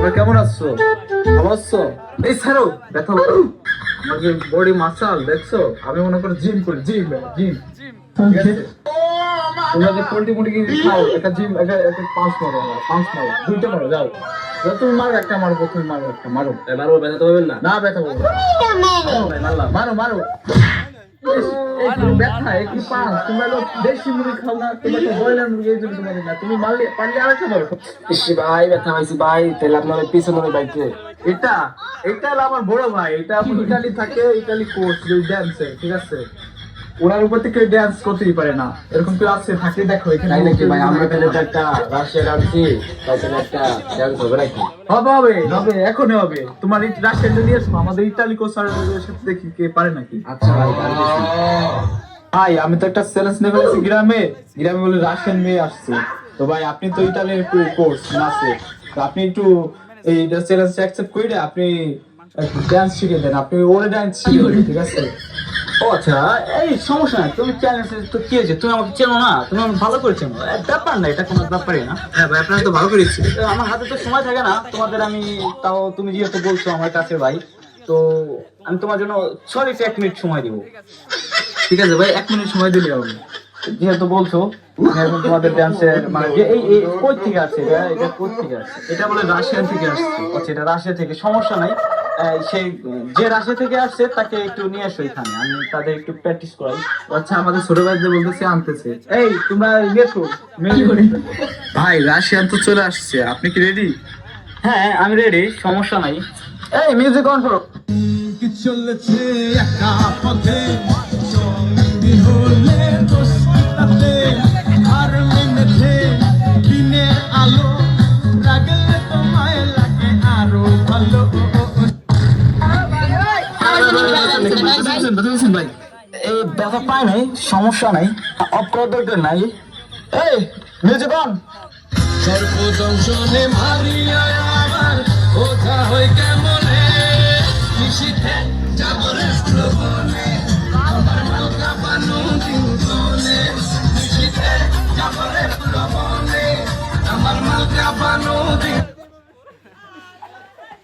তোমরা কেমন আছো? ভালো আছো? এই ছাড়ো ব্যথা আমার যে বডি মাসাল দেখছো, আমি মনে করি জিম করি, জিম জিম ঠিক আছে। তোমরা যে পোল্ট্রি মুরগি খাও, একটা জিম একটা একটা পাঁচ মারো, পাঁচ মারো, দুইটা মারো, যাও যাও, তুমি মারো একটা, মারো তুমি, মারো একটা, মারো মারবো, ব্যথা তো পাবেন না? না ব্যথা পাবো না। মারলাম। মারো মারো ব্যথা একটু পাঁচ, তোমরা লোক দেশি মুরগি খাও না, তোমরা তো ব্রয়লার মুরগি, এই জন্য তোমাদের না, তুমি মারলে পারলে আরেকটা মারো। ইসি ভাই, ব্যথা পাইছি ভাই, তাহলে আপনার পিছনে বাইকে। এটা এটা হলো আমার বড় ভাই, এটা ইতালি থাকে, ইতালি কোচ ড্যান্সের, ঠিক আছে। ওনার উপর থেকে ড্যান্স করতেই পারে না, এরকম কেউ আছে থাকে, দেখো এখানে। তাই নাকি ভাই? আমরা তাহলে তো একটা রাশিয়ার আনছি, তাহলে একটা ডান্স হবে নাকি? হবে হবে হবে, এখনই হবে। তোমার রাশিয়ান নিয়ে আসবো, আমাদের ইতালি কোচার সাথে দেখি কে পারে নাকি। আচ্ছা ভাই, পারতেছি। ভাই আমি তো একটা চ্যালেঞ্জ নেবে গেছি গ্রামে, গ্রামে বলে রাশিয়ান মেয়ে আসছে, তো ভাই আপনি তো ইতালির কোচ নাচে, তো আপনি একটু এই চ্যালেঞ্জ অ্যাকসেপ্ট করে আপনি ডান্স শিখে দেন, আপনি ওরে ডান্স শিখে দেন, ঠিক আছে। ও আচ্ছা, এই সমস্যা নাই, তুমি চ্যালেঞ্জ তো কি আছে, তুমি আমাকে চেনো না, তুমি আমাকে ভালো করে চেনো, ব্যাপার না, এটা কোনো ব্যাপারই না। হ্যাঁ ভাই আপনারা তো ভালো করেছি। তো আমার হাতে তো সময় থাকে না তোমাদের, আমি তাও তুমি যেহেতু বলছো আমার কাছে ভাই, তো আমি তোমার জন্য সরি 1 মিনিট সময় দিব। ঠিক আছে ভাই, 1 মিনিট সময় দিলে হবে। যেহেতু বলছো এখন তোমাদের ডান্সের মানে যে এই কোথ থেকে আসছে, এটা কোথ থেকে আসছে? এটা বলে রাশিয়ান থেকে আসছে। আচ্ছা, এটা রাশিয়া থেকে, সমস্যা নাই। সেই যে রাশিয়া থেকে আসছে তাকে একটু নিয়ে আসো এখানে, আমি তাদের একটু প্র্যাকটিস করাই। আচ্ছা আমাদের ছোট ভাইদের বলতেছে আনতেছে, এই তোমরা গেছো ভাই, রাশিয়ান তো চলে আসছে, আপনি কি রেডি? হ্যাঁ আমি রেডি, সমস্যা নাই। এই মিউজিক অন করো। কি চলেছে একা পথে, সঙ্গী হলে দোষটাতে আর মেনেছে দিনের আলো, লাগলে তোমায় লাগে আরো ভালো। ভাই এই ব্যথা পায় নাই, সমস্যা নাই, অফ করার দরকার নাই। এই মিউজিক অন। সর্বদংশনে মারিয়া